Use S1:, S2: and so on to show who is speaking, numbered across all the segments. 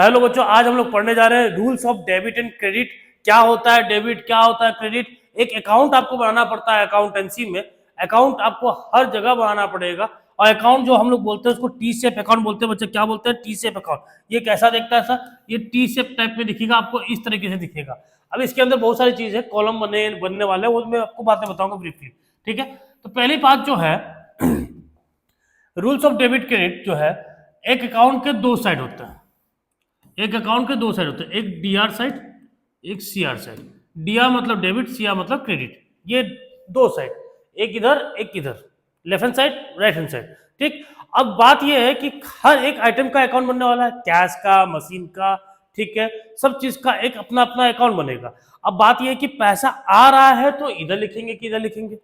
S1: Hello बच्चों, आज हम लोग पढ़ने जा रहे हैं rules of debit and credit. क्या होता है डेबिट, क्या होता है क्रेडिट। एक अकाउंट आपको बनाना पड़ता है अकाउंटेंसी में। अकाउंट आपको हर जगह बनाना पड़ेगा और अकाउंट जो हम लोग बोलते हैं उसको टी शेप अकाउंट बोलते हैं। बच्चे क्या बोलते हैं? T shape account. ये कैसा दिखता है सर? ये टी शेप टाइप में दिखेगा, आपको इस तरीके से दिखेगा। अब इसके अंदर बहुत सारी चीज है, कॉलम बनने वाले हैं, वो मैं आपको बातें बताऊंगा ब्रीफली। ठीक है, तो पहली बात जो है रूल्स ऑफ डेबिट क्रेडिट जो है, एक अकाउंट के दो साइड होते हैं। एक अकाउंट के दो साइड होते हैं, एक डीआर साइड, एक सीआर साइड। डीआर मतलब डेबिट, सीआर मतलब क्रेडिट। ये दो साइड, एक इधर एक इधर, left hand side right hand side. ठीक, अब बात यह है कि हर एक आइटम का अकाउंट बनने वाला है, कैश का, मशीन का, ठीक है, सब चीज का एक अपना अपना अकाउंट बनेगा। अब बात यह है कि पैसा आ रहा है तो इधर लिखेंगे कि इधर लिखेंगे,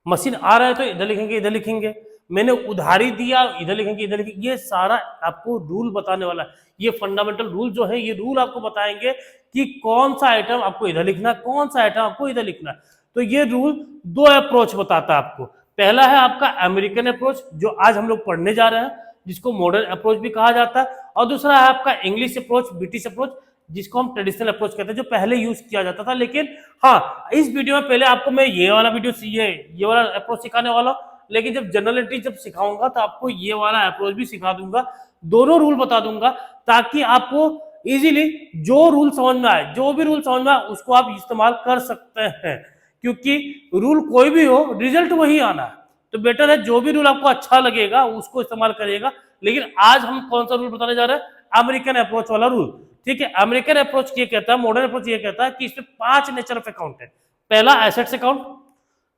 S1: मशीन आ रहा है तो इधर लिखेंगे इधर लिखेंगे, मैंने उधारी दिया इधर लिखेंगे इधर लिखेंगे। ये सारा आपको रूल बताने वाला है। ये फंडामेंटल रूल जो है, ये रूल आपको बताएंगे कि कौन सा आइटम आपको इधर लिखना है, कौन सा आइटम आपको इधर लिखना है। तो ये रूल दो अप्रोच बताता है आपको। पहला है आपका अमेरिकन अप्रोच, जो आज हम लोग पढ़ने जा रहे हैं, जिसको मॉडर्न अप्रोच भी कहा जाता है। और दूसरा है आपका इंग्लिश अप्रोच, ब्रिटिश अप्रोच, जिसको हम ट्रेडिशनल अप्रोच कहते हैं, जो पहले यूज किया जाता था। लेकिन हाँ, इस वीडियो में पहले आपको मैं ये वाला वीडियो ये वाला अप्रोच सिखाने वाला हूं, लेकिन जब जनरलिटी जब सिखाऊंगा तो आपको ये वाला अप्रोच भी सिखा दूंगा, दोनों रूल बता दूंगा, ताकि आपको इजीली जो रूल समझ में आए, जो भी रूल समझ में आए उसको आप इस्तेमाल कर सकते हैं। क्योंकि रूल कोई भी हो, रिजल्ट वही आना है। तो बेटर है जो भी रूल आपको अच्छा लगेगा उसको इस्तेमाल करिएगा। लेकिन आज हम कौन सा रूल बताने जा रहे हैं? अमेरिकन अप्रोच वाला रूल। ठीक है, अमेरिकन अप्रोच ये कहता है, मॉडर्न अप्रोच ये कहता है कि इसमें 5 नेचर ऑफ अकाउंट है। पहला एसेट्स अकाउंट,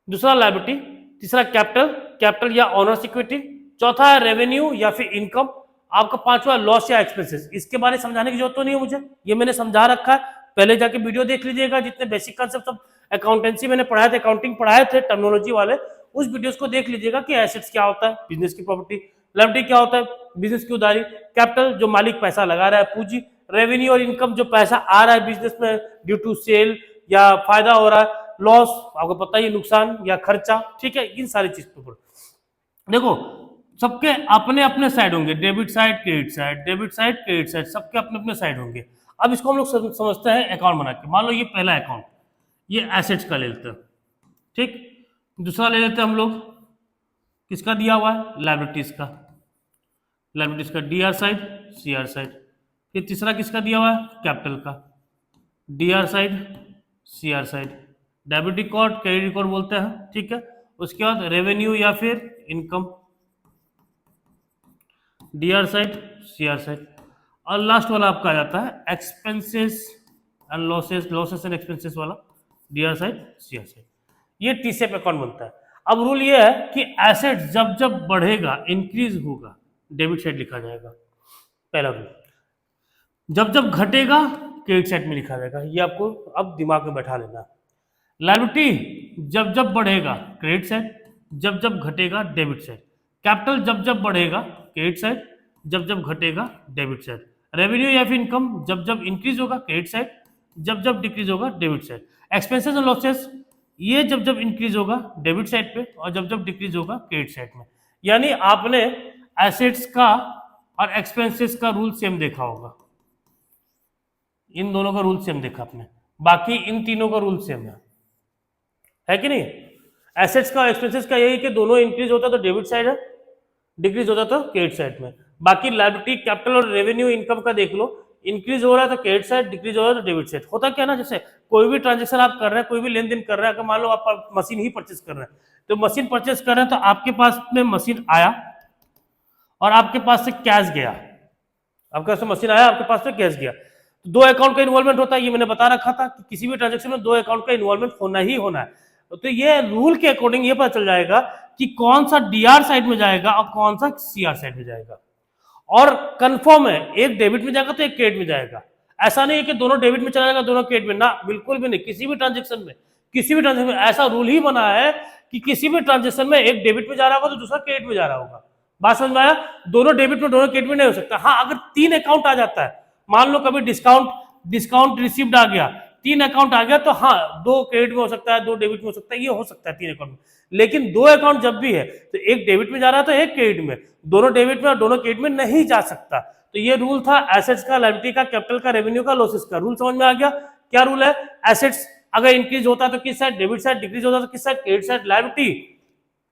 S1: दूसरा लायबिलिटी, तीसरा कैपिटल या ऑनर्स इक्विटी, चौथा है रेवेन्यू या फिर इनकम, आपका पांचवा लॉस या एक्सपेंसेस। इसके बारे में समझाने की जरूरत तो नहीं है मुझे, ये मैंने समझा रखा है, पहले जाके वीडियो देख लीजिएगा। जितने बेसिक कांसेप्ट ऑफ अकाउंटेंसी मैंने पढ़ाए थे, अकाउंटिंग पढ़ाए थे टर्मिनोलॉजी वाले, उस वीडियोस को देख लीजिएगा कि एसेट्स क्या होता है, बिजनेस की प्रॉपर्टी, लायबिलिटी क्या होता है, बिजनेस की उधारी, कैपिटल जो मालिक पैसा लगा रहा है पूंजी, रेवेन्यू और इनकम जो पैसा आ रहा है बिजनेस में ड्यू टू सेल या फायदा हो रहा है, लॉस आपको पता ही नुकसान या खर्चा। ठीक है, इन सारी चीज के ऊपर देखो, सबके अपने अपने साइड होंगे, debit side credit side, debit side credit side, सबके अपने अपने साइड होंगे। अब इसको हम लोग समझते हैं अकाउंट बना के। मान लो ये पहला अकाउंट, ये एसेट्स का ले लेते हैं, ठीक। दूसरा ले लेते हैं हम लोग, किसका दिया हुआ है? लायबिलिटीज का, लायबिलिटीज का डीआर साइड सीआर साइड। फिर तीसरा किसका दिया हुआ है? कैपिटल का, DR side CR side, debit record credit record बोलते हैं, ठीक है। उसके बाद रेवेन्यू या फिर income, DR side CR side. और लास्ट वाला आपका आ जाता है expenses and losses, losses and expenses वाला, डीआर साइड सीआर साइड। ये टी शेप अकाउंट बनता है। अब रूल ये है कि एसेट जब जब बढ़ेगा, इंक्रीज होगा, डेबिट साइड लिखा जाएगा, पहला रूल। जब जब घटेगा, क्रेडिट साइड में लिखा जाएगा। ये आपको अब दिमाग में बैठा लेना। लायबिलिटी जब जब बढ़ेगा, क्रेडिट साइड, जब जब घटेगा, डेबिट साइड। कैपिटल जब जब बढ़ेगा, क्रेडिट साइड, जब जब घटेगा, डेबिट साइड। रेवेन्यू या फिर इनकम जब जब इंक्रीज होगा, क्रेडिट साइड, जब जब डिक्रीज होगा, debit side. Expenses and losses, ये जब जब इंक्रीज होगा डेबिट साइड पे और जब जब डिक्रीज होगा क्रेडिट साइड में। यानी आपने एसेट्स का और एक्सपेंसेस का रूल सेम देखा होगा, इन दोनों का रूल सेम देखा आपने, बाकी इन तीनों का रूल सेम है कि नहीं? एसेट्स का एक्सपेंसेस का यही कि दोनों इंक्रीज होता तो डेबिट साइड है, डिक्रीज होता तो क्रेडिट साइड में। बाकी लायबिलिटी, कैपिटल और रेवेन्यू इनकम का देख लो, इंक्रीज हो रहा है तो क्रेडिट साइड, डिक्रीज हो रहा है तो डेबिट साइड। होता क्या ना, जैसे कोई भी ट्रांजेक्शन आप कर रहे हैं, कोई भी लेन देन कर रहे हैं, अगर मान लो आप मशीन ही परचेस कर रहे हैं, तो मशीन परचेस कर रहे हैं तो आपके पास में मशीन आया और आपके पास से कैश गया, आपके पास मशीन आया, आपके पास से कैश गया, तो दो अकाउंट का इन्वॉल्वमेंट होता है। ये मैंने बता रखा था कि किसी भी ट्रांजेक्शन में दो अकाउंट का इन्वॉल्वमेंट होना ही होना है। तो ये रूल के अकॉर्डिंग ये पता चल जाएगा कि कौन सा डीआर साइड में जाएगा और कौन सा सीआर साइड में जाएगा। और कंफर्म है, एक डेबिट में जाएगा तो एक क्रेडिट में जाएगा। ऐसा नहीं है कि दोनों डेबिट में चला जाएगा दोनों क्रेडिट में, ना, बिल्कुल भी नहीं। किसी भी ट्रांजेक्शन में ऐसा रूल ही बना है कि किसी भी ट्रांजेक्शन में एक डेबिट में जा रहा होगा तो दूसरा क्रेडिट में जा रहा होगा। बात समझ में आया? दोनों डेबिट में दोनों क्रेडिट में नहीं हो सकता। हाँ, अगर 3 अकाउंट आ जाता है, मान लो कभी डिस्काउंट रिसीव्ड आ गया, 3 अकाउंट आ गया, तो हाँ, 2 क्रेडिट में हो सकता है, 2 डेबिट में हो सकता है, ये हो सकता है 3 अकाउंट में। लेकिन 2 अकाउंट जब भी है तो एक डेबिट में जा रहा है तो एक क्रेडिट में, दोनों डेबिट में और दोनों क्रेडिट में नहीं जा सकता। तो ये रूल था एसेट्स का, लायबिलिटी का, कैपिटल का, रेवेन्यू का, लॉसेस का। रूल समझ में आ गया? क्या रूल है? एसेट्स अगर इंक्रीज होता है तो किस साइड? Debit side. डिक्रीज होता है तो किस side? Credit side. Liability,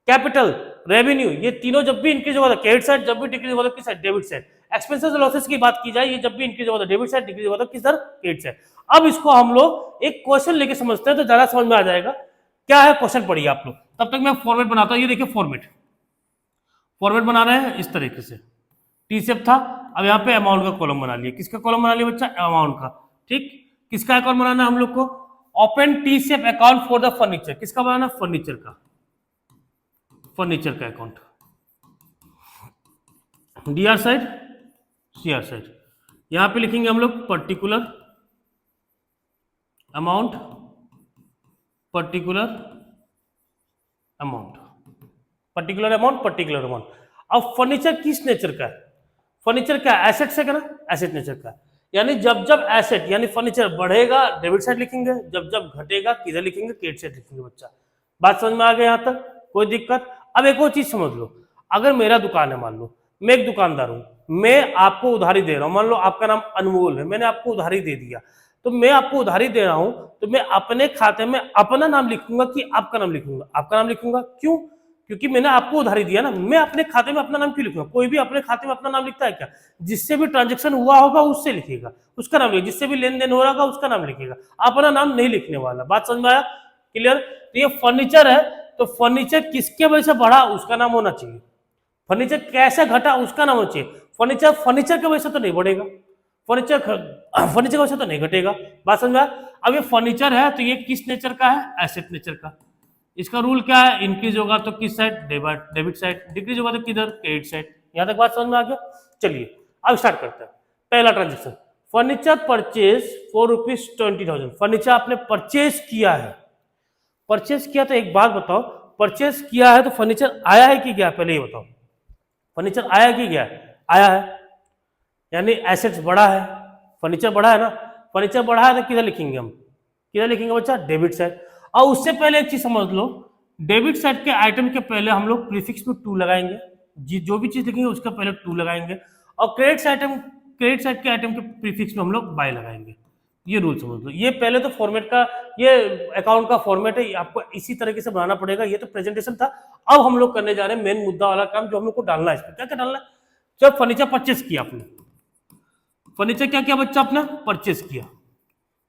S1: capital, revenue, ये तीनों जब भी इंक्रीज होगा तो क्रेडिट साइड, जब भी डिक्रीज होगा तो किस साइड? Debit side. एक्सपेंसेस और लॉसेस की बात की जाए, ये जब भी इंक्रीज होगा तो डेबिट साइड, डिक्रीज होगा तो किस तरह? Credit side. अब इसको हम लोग एक क्वेश्चन लेके समझते हैं तो ज्यादा समझ में आ जाएगा। क्या है क्वेश्चन, पढ़िए आप लोग, तब तक मैं फॉर्मेट बनाता हूं। ये देखिए फॉर्मेट बना रहे हैं इस तरीके से, टी शेप था, अब यहाँ पे अमाउंट का कॉलम बना लिया। किसका कॉलम बना लिया बच्चा? अमाउंट का। ठीक, किसका अकाउंट बनाना है हम लोग को? Open T shape account for the furniture. किसका बनाना? फर्नीचर का, फर्नीचर का account. DR side, CR side. यहां पे लिखेंगे हम लोग particular amount, particular amount, particular amount, particular amount. अब फर्नीचर किस नेचर का है? फर्नीचर क्या? एसेट से का ना, एसेट नेचर का। यानी जब जब एसेट यानी फर्नीचर बढ़ेगा डेबिट साइड लिखेंगे, जब जब घटेगा किधर लिखेंगे? क्रेडिट साइड लिखेंगे। बच्चा बात समझ में आ गया यहां तक? कोई दिक्कत? अब एक और चीज समझ लो, अगर मेरा दुकान है, मान लो मैं एक दुकानदार हूं, मैं आपको उधारी दे रहा हूं, मान लो आपका नाम अनमोल है, मैंने आपको उधारी दे दिया, तो मैं आपको उधारी दे रहा हूं, तो मैं अपने खाते में अपना नाम लिखूंगा कि आपका नाम लिखूंगा? आपका नाम लिखूंगा। क्यों? क्योंकि मैंने आपको उधारी दिया ना, मैं अपने खाते में अपना नाम क्यों लिखूंगा? कोई भी अपने खाते में अपना नाम लिखता है क्या? जिससे भी ट्रांजेक्शन हुआ होगा उससे लिखेगा, उसका नाम लिखेगा, जिससे भी लेन देन हो रहा होगा उसका नाम लिखेगा, अपना नाम नहीं लिखने वाला। बात समझ में आया? क्लियर? तो ये फर्नीचर है, तो फर्नीचर किसके वजह से बढ़ा उसका नाम होना चाहिए, फर्नीचर कैसे घटा उसका नाम होना चाहिए। फर्नीचर फर्नीचर की वजह से तो नहीं बढ़ेगा, फर्नीचर फर्नीचर की वजह से तो नहीं घटेगा। बात समझ में आया? अब ये फर्नीचर है तो ये किस नेचर का है? एसेट नेचर का। इसका रूल क्या है? इंक्रीज होगा तो किस साइड? Debit side. डिक्रीज होगा तो किधर? Credit side. यहां तक बात समझ में आ गया? चलिए अब स्टार्ट करते हैं। पहला transaction, furniture purchase for ₹20,000। Furniture आपने परचेज किया है, परचेज किया तो एक बात बताओ, परचेज किया है तो फर्नीचर आया है कि गया? पहले ये बताओ, फर्नीचर आया कि गया? आया है, यानी एसेट्स बढ़ा है, फर्नीचर बढ़ा है ना। फर्नीचर बढ़ा है तो किधर लिखेंगे हम? किधर लिखेंगे बच्चा? Debit side. और उससे पहले एक चीज समझ लो, डेबिट साइड के आइटम के पहले हम लोग प्रीफिक्स में टू लगाएंगे, जो भी चीज लिखेंगे उसका पहले टू लगाएंगे, और क्रेडिट साइड के आइटम के प्रीफिक्स में हम लोग बाय लगाएंगे। ये रूल समझ लो। ये पहले तो फॉर्मेट का, ये अकाउंट का फॉर्मेट है, आपको इसी तरीके से बनाना पड़ेगा। ये तो प्रेजेंटेशन था, अब हम लोग करने जा रहे हैं मेन मुद्दा वाला काम, जो हम लोग को डालना है इसमें। क्या क्या डालना है? जब फर्नीचर परचेस किया आपने, फर्नीचर क्या किया बच्चा? आपने परचेस किया,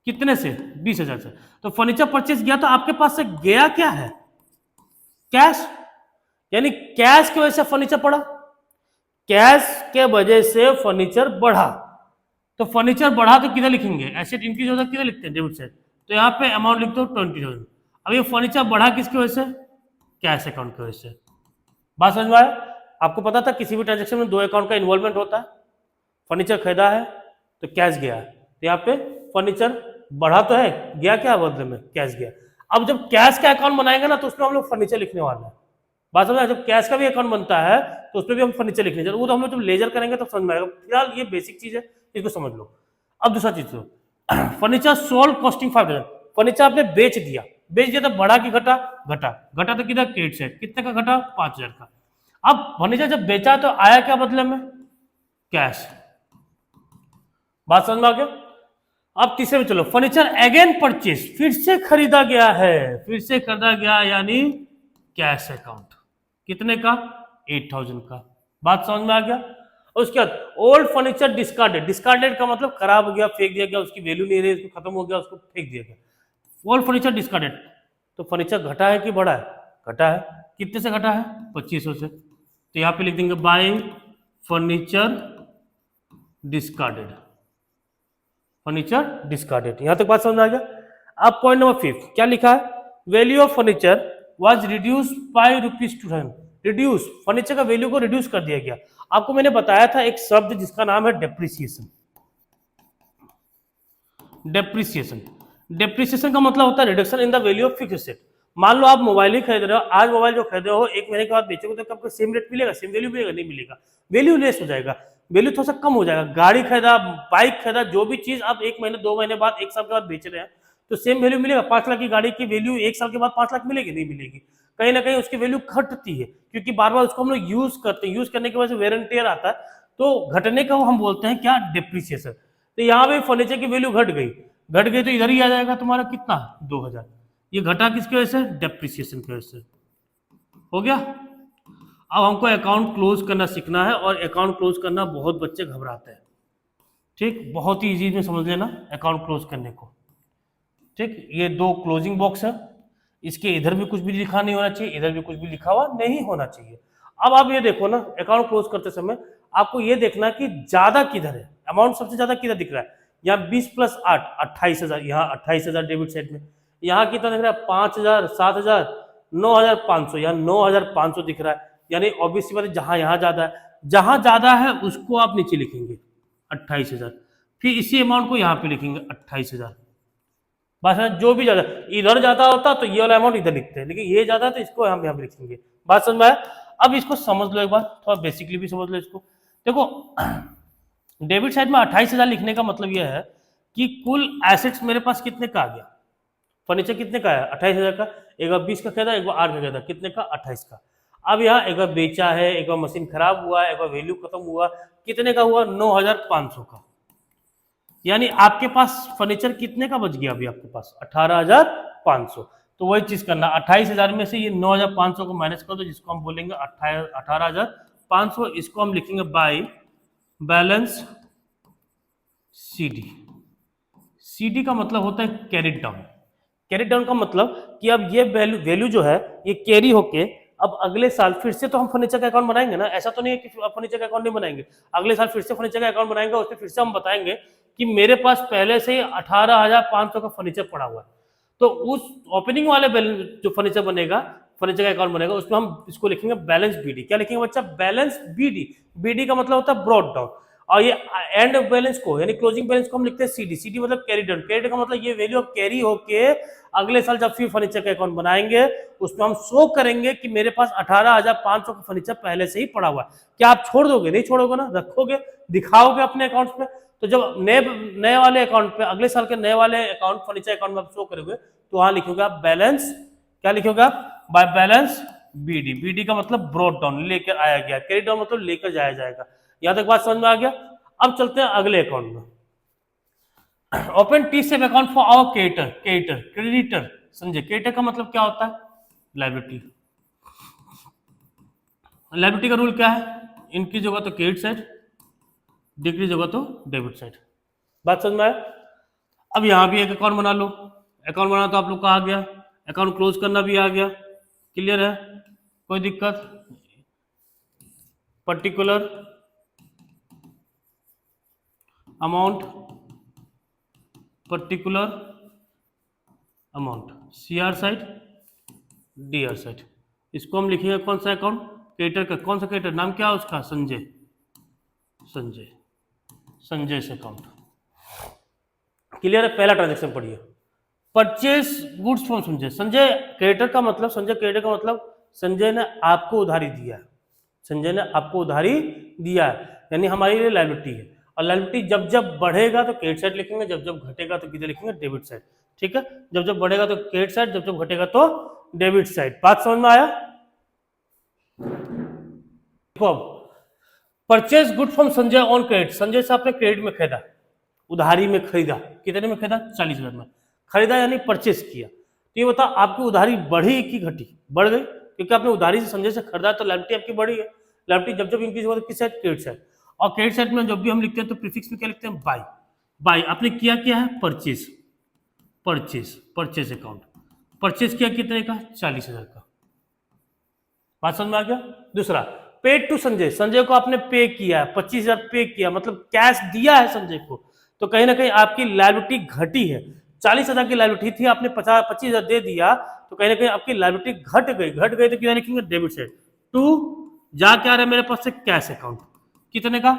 S1: कितने से? 20,000 से। तो फर्नीचर परचेस गया तो आपके पास से गया क्या है? कैश, यानी कैश की वजह से फर्नीचर बढ़ा, कैश के वजह से फर्नीचर बढ़ा। तो फर्नीचर बढ़ा तो किधर लिखेंगे? एसेट इंक्रीज होता किधर लिखते हैं? Debit side. तो यहाँ पे अमाउंट लिखते हो 20,000। अब ये फर्नीचर बढ़ा किसकी वजह से? कैश अकाउंट की वजह से। बात समझ में आया? आपको पता था किसी भी ट्रांजेक्शन में दो अकाउंट का इन्वॉल्वमेंट होता है। फर्नीचर खरीदा है तो कैश गया है, तो यहाँ पे फर्नीचर बढ़ा तो है, गया क्या बदले में? कैश गया। अब जब कैश का अकाउंट बनाएंगे ना तो उसमें हम लोग फर्नीचर लिखने वाले हैं। बात समझ, जब कैश का भी अकाउंट बनता है तो उसमें भी हम फर्नीचर लिखने चाहिए, वो तो हम लोग जब लेजर करेंगे तब समझ में आएगा। फिलहाल ये बेसिक चीज है, इसको समझ लो। अब दूसरा चीज तो फर्नीचर सोल्ड कॉस्टिंग 5,000। फर्नीचर आपने बेच दिया तो बढ़ा कि घटा? घटा। घटा तो किधर? Credit side. कितने का घटा? 5,000 का। अब फर्नीचर जब बेचा तो आया क्या बदले में? कैश। बात समझ में आ गया? अब तीसरे में चलो, फर्नीचर अगेन परचेज, फिर से खरीदा गया है, फिर से खरीदा गया, यानी कैश अकाउंट। कितने का? 8,000 का। बात समझ में आ गया? और उसके बाद ओल्ड फर्नीचर डिस्कार्डेड। डिस्कार्डेड का मतलब खराब हो गया, फेंक दिया गया, उसकी वैल्यू नहीं रही, उसको खत्म हो गया, उसको फेंक दिया गया। Old furniture discarded. तो फर्नीचर घटा है कि बढ़ा है? घटा है। कितने से घटा है? 2,500 से। तो यहाँ पे लिख देंगे bye furniture discarded, furniture discarded. यहां तक बात समझ में आ गया? अब पॉइंट नंबर 5 क्या लिखा है? Value of furniture was reduce by ₹2,000। Reduce, furniture का वैल्यू को रिड्यूस कर दिया गया। आपको मैंने बताया था एक शब्द जिसका नाम है डेप्रिसिएशन। डेप्रिसिएशन, डेप्रिसिएशन का मतलब होता है reduction in the value of fixed asset. मान लो आप मोबाइल ही खरीद रहे हो, आज मोबाइल जो खरीद रहे हो, एक महीने के बाद बेचोगे तो आपको सेम रेट मिलेगा? सेम वैल्यू मिलेगा? नहीं मिलेगा, वैल्यू लेस हो जाएगा, वैल्यू थोड़ा सा कम हो जाएगा। गाड़ी खरीदा, बाइक खरीदा, जो भी चीज आप एक महीने, 2 महीने बाद, 1 साल के बाद बेच रहे हैं, तो सेम वैल्यू मिलेगा? 5 लाख की गाड़ी की वैल्यू 1 साल के बाद 5 लाख मिलेगी? नहीं मिलेगी, कहीं ना कहीं उसकी वैल्यू घटती है, क्योंकि बार बार उसको हम लोग यूज करते हैं, यूज करने की वजह से वेयर एंड टेयर आता है, तो घटने का वो हम बोलते हैं क्या, डिप्रिसिएशन। तो यहाँ पे फर्नीचर की वैल्यू घट गई तो इधर ही आ जाएगा तुम्हारा कितना, 2000। ये घटा किसकी वजह से, डेप्रिसिएशन की वजह से। हो गया। अब हमको अकाउंट क्लोज करना सीखना है, और अकाउंट क्लोज करना बहुत बच्चे घबराते हैं। ठीक, बहुत ही इजी में समझ लेना अकाउंट क्लोज करने को। ठीक, ये 2 क्लोजिंग बॉक्स है, इसके इधर भी कुछ भी लिखा नहीं होना चाहिए, इधर भी कुछ भी लिखा हुआ नहीं होना चाहिए। अब आप ये देखो ना, अकाउंट क्लोज करते समय आपको ये देखना कि ज्यादा किधर है, अमाउंट सबसे ज्यादा किधर दिख रहा है। यहाँ 20 + 8 28,000, यहाँ 28,000 डेबिट साइड में। यहाँ कितना दिख रहा है, 5,000, 7,000, 9,500, यहाँ 9,500 दिख रहा है। यानी ऑब्वियसली बात है, जहां यहाँ ज्यादा है, जहां ज्यादा है उसको आप नीचे लिखेंगे 28,000, फिर इसी अमाउंट को यहाँ पे लिखेंगे 28,000। बस जो भी ज्यादा, इधर ज्यादा होता तो ये वाला अमाउंट इधर लिखते हैं, लेकिन ये ज्यादा है तो इसको हम यहाँ पे लिखेंगे। बात समझ में आया। अब इसको समझ लो एक बार, थोड़ा बेसिकली भी समझ लो इसको। देखो डेबिट साइड में 28,000 लिखने का मतलब यह है कि कुल एसेट्स मेरे पास कितने का आ गया, फर्नीचर कितने का है, 28,000 का। एक बार 20 का खरीदा, एक बार 8 का खरीदा, कितने का, 28 का। अब यहाँ एक बार बेचा है, एक बार मशीन खराब हुआ, एक बार वैल्यू खत्म हुआ, कितने का हुआ, 9,500 का। यानी आपके पास फर्नीचर कितने का बच गया, अभी आपके पास 18,500। तो वही चीज करना, 28,000 में से ये 9,500 को माइनस कर दो, जिसको हम बोलेंगे 18,500। इसको हम लिखेंगे बाय बैलेंस CD। CD का मतलब होता है कैरिड डाउन। कैरिड डाउन का मतलब कि अब ये वैल्यू जो है ये कैरी होके अब अगले साल फिर से तो हम फर्नीचर का अकाउंट बनाएंगे ना। ऐसा तो नहीं है कि फर्नीचर का अकाउंट नहीं बनाएंगे, अगले साल फिर से फर्नीचर का अकाउंट बनाएंगे, उसमें फिर से हम बताएंगे कि मेरे पास पहले से ही 18,500 का फर्नीचर पड़ा हुआ है। तो उस ओपनिंग वाले जो फर्नीचर बनेगा, फर्नीचर का अकाउंट बनेगा, उसमें हम इसको लिखेंगे बैलेंस BD। क्या लिखेंगे बच्चा, बैलेंस BD। BD का मतलब होता है ब्रॉट डाउन, और ये एंड बैलेंस को यानी क्लोजिंग बैलेंस को हम लिखते हैं CD। CD मतलब कैरी डाउन। कैरी का मतलब ये वैल्यू अब कैरी होके अगले साल जब फिर फर्नीचर का अकाउंट बनाएंगे उसमें हम शो करेंगे कि मेरे पास 18,500 का फर्नीचर पहले से ही पड़ा हुआ है। क्या आप छोड़ दोगे, नहीं छोड़ोगे ना, रखोगे, दिखाओगे अपने अकाउंट में। तो जब नए वाले अकाउंट पे, अगले साल के नए वाले अकाउंट, फर्नीचर अकाउंट में आप शो करोगे तो वहां लिखोगे आप बैलेंस, क्या लिखोगे आप, बाय बैलेंस BD। BD का मतलब ब्रॉट डाउन, लेकर आया गया। कैरी डाउन मतलब लेकर जाया जाएगा। यहां तक बात समझ में आ गया। अब चलते हैं अगले अकाउंट में। Open T7 account for our creditor. समझे, क्रेडिटर का मतलब क्या होता है, लायबिलिटी। लायबिलिटी का रूल क्या है, इंक्रीज होगा तो क्रेडिट साइड, डिक्रीज होगा तो डेबिट साइड। बात समझ में आया। अब यहां भी एक अकाउंट बना लो। अकाउंट बना तो आप लोग का आ गया, अकाउंट क्लोज करना भी आ गया। क्लियर है, कोई दिक्कत, particular amount, particular amount, CR side, DR side. इसको हम लिखेंगे कौन सा अकाउंट, क्रेडिटर का। कौन सा क्रेडिटर, नाम क्या है उसका, संजय से अकाउंट। क्लियर है। पहला ट्रांजेक्शन पढ़िए, purchase goods from Sanjay creditor का मतलब, संजय ने आपको उधारी दिया है, यानी हमारी लिए लायबिलिटी है। और लायबिलिटी जब जब बढ़ेगा तो क्रेडिट साइड लिखेंगे, जब जब घटेगा तो किधर लिखेंगे, डेबिट साइड। ठीक है, जब जब बढ़ेगा तो क्रेडिट साइड, जब जब घटेगा तो डेबिट साइड। बात समझ में आया। देखो अब purchase good from Sanjay on credit. Sanjay से आपने क्रेडिट में खरीदा, उधारी में खरीदा, कितने में खरीदा, 40,000 में खरीदा, यानी परचेस किया। तो ये बता आपकी उधारी बढ़ी कि घटी, बढ़ गई, क्योंकि आपने उधारी से संजय से खरीदा तो लायबिलिटी आपकी बढ़ी है। लायबिलिटी जब जब इंक्रीज होगा तो किस साइड, क्रेडिट साइड। और क्रेडिट साइड में जब भी हम लिखते हैं तो प्रीफिक्स में क्या लिखते हैं, बाय। आपने किया क्या है, परचेस अकाउंट। परचेस किया कितने का, 40,000 का। बात समझ में आ गया। दूसरा, पेड टू संजय को आपने पे किया, 25,000 पे किया, मतलब कैश दिया है संजय को। तो कहीं ना कहीं आपकी लायबिलिटी घटी है। 40,000 की लायबिलिटी थी, आपने 25,000 दे दिया, तो कहीं ना कहीं आपकी लायबिलिटी घट गई तो क्या लिखेंगे, डेबिट साइड। टू जा क्या रहा है मेरे पास से, कैश अकाउंट, कितने का,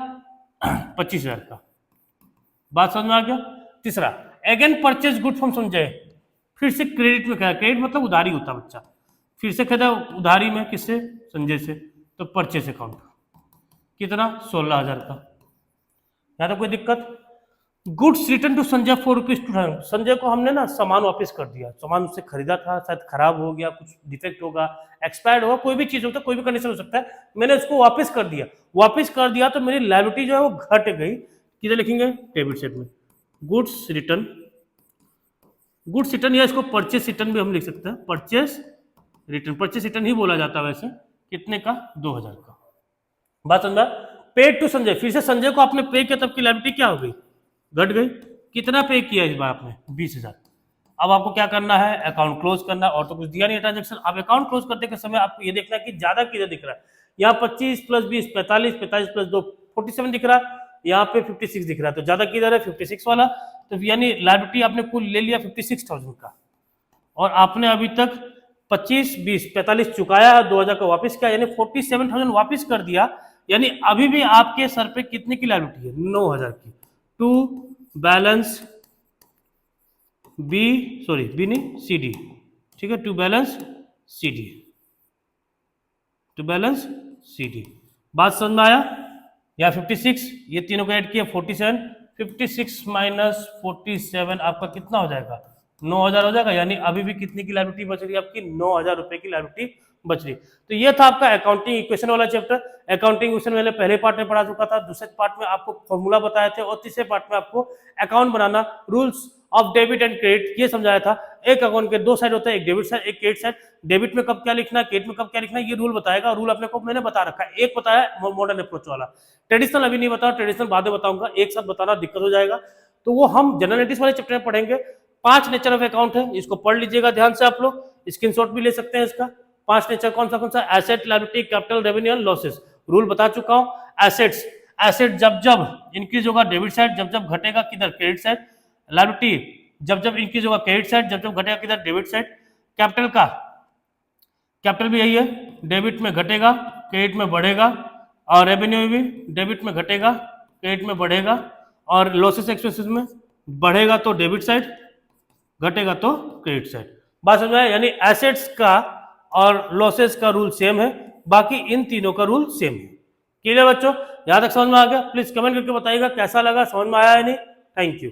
S1: 25,000 का। बात समझ में आ गया। तीसरा, again purchase good from Sanjay, फिर से क्रेडिट में खरीदा। क्रेडिट मतलब उधारी होता बच्चा, फिर से खरीदा उधारी में, किससे, संजय से। तो परचेस अकाउंट कितना, 16,000 का। यहां तो कोई दिक्कत। Goods return to Sanjay 4 rupees 2 Sanjay को हमने ना सामान वापस कर दिया, सामान उससे खरीदा था, शायद खराब हो गया, कुछ डिफेक्ट होगा, एक्सपायर्ड होगा, कोई भी चीज होता है, कोई भी कंडीशन हो सकता है, मैंने उसको वापस कर दिया। वापस कर दिया तो मेरी लायबिलिटी जो है वो घट गई। किधर लिखेंगे? डेबिट साइड में। गुड्स रिटर्न, गुड्स रिटर्न या इसको परचेस रिटर्न भी हम लिख सकते हैं, परचेस रिटर्न, परचेस रिटर्न ही बोला जाता है वैसे। कितने का? 2000 का। बात समझा? पेड टू संजय, फिर से संजय को आपने पे किया, तब की लायबिलिटी क्या हो गई? घट गई। कितना पे किया इस बार आपने? 20,000। अब आपको क्या करना है? अकाउंट क्लोज करना, और तो कुछ दिया नहीं ट्रांजेक्शन। अब अकाउंट क्लोज करते के समय आपको ये देखना है कि ज्यादा किधर दिख रहा है। यहाँ 25 + 20 45, 45 + 2 47 दिख रहा है, यहाँ पे 56 दिख रहा है, तो ज्यादा किधर है? 56 वाला। तो यानी लायबिलिटी आपने कुल ले लिया 56,000 का, और आपने अभी तक 25 20 45 चुकाया है, 2000 का वापस किया, यानी 47,000 वापस कर दिया। यानी अभी भी आपके सर पे कितने की लायबिलिटी है? 9,000 की। To balance B, sorry B नहीं, सी डी, ठीक है, to balance C D, to balance C D. बात समझ में आया? या 56, ये तीनों को ऐड किया 47, 56 माइनस 47 आपका कितना हो जाएगा? 9,000 हो जाएगा। यानी अभी भी कितनी की लायबिलिटी बच रही है आपकी? 9,000 रुपए की लायबिलिटी बच रही। तो ये था आपका अकाउंटिंग इक्वेशन वाला चैप्टर। अकाउंटिंग इक्वेशन मैंने पहले पार्ट में पढ़ा चुका था, दूसरे पार्ट में आपको फॉर्मूला बताए थे, और तीसरे पार्ट में आपको account banana, rules of debit and credit ये समझाया था। एक अकाउंट के दो साइड होते हैं, एक डेबिट साइड, एक क्रेडिट साइड। डेबिट में कब क्या लिखना है, क्रेडिट में कब क्या लिखना है, ये रूल बताएगा। रूल अपने को मैंने बता रखा है। एक बताया मॉडर्न अप्रोच वाला, ट्रेडिशनल अभी नहीं बताऊं, ट्रेडिशनल बाद में बताऊंगा, एक साथ बताना दिक्कत हो जाएगा। तो वो हम जनरलिटीज वाले चैप्टर में पढ़ेंगे। 5 नेचर ऑफ अकाउंट है, इसको पढ़ लीजिएगा ध्यान से आप लोग, स्क्रीनशॉट भी ले सकते हैं इसका। 5 नेचर कौन सा? Asset, liability, capital, revenue and losses. Rule बता चुका हूं। एसेट्स, एसेट जब जब इंक्रीज होगा डेबिट साइड, जब जब घटेगा किधर? Credit side. लायबिलिटी जब जब इंक्रीज होगा क्रेडिट साइड, जब जब घटेगा किधर? Debit side. कैपिटल का, कैपिटल भी यही है, डेबिट में घटेगा क्रेडिट में बढ़ेगा, और रेवेन्यू भी डेबिट में घटेगा क्रेडिट में बढ़ेगा, और लॉसेस एक्सपेंसेस में बढ़ेगा तो डेबिट साइड, घटेगा तो क्रेडिट साइड। बात समझ में? यानी एसेट्स का और लॉसेस का रूल सेम है, बाकी इन तीनों का रूल सेम है। क्लियर बच्चों? यहां तक समझ में आ गया? प्लीज कमेंट करके बताइएगा कैसा लगा, समझ में आया है नहीं। Thank you.